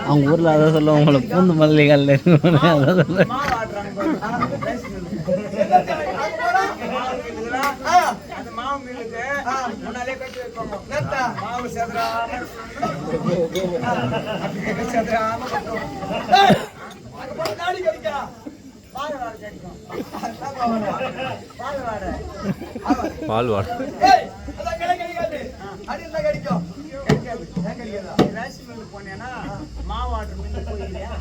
அவங்க ஊர்ல அதை சொல்ல உங்களை பூந்து மல்லிகள் பால் வாட போனேன்னா மாவு ஆர்டர்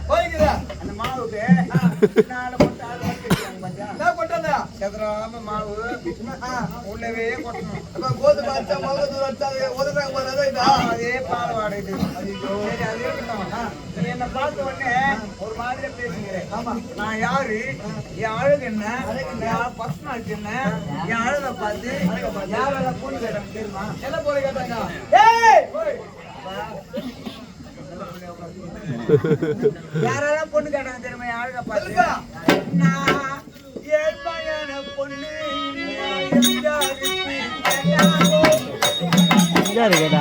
போயிருக்கியா அந்த மாவுக்கு செதறாம மாவு உள்ளவே கொட்டணும். கோதுமை அடிச்சா முகத்தூர் அடிச்சா உதறாங்க போறதா அதே பால் வாடகை. சரி அது இருக்கட்டும். நீ என்ன பார்த்த உடனே ஒரு மாதிரியா பேசுகிறேன். நான் யாரு, என் அழகு என்ன, என் பர்சனாலிட்டி என்ன, என் அழகை பார்த்து யாரெல்லாம் பொண்ணு கேட்டாங்க தெரியுமா? என்ன பொண்ணு கேட்டாங்க? யாரெல்லாம் பொண்ணு கேட்டாங்க தெரியுமா? என் அழகை பார்த்து பொண்ணு கேட்டா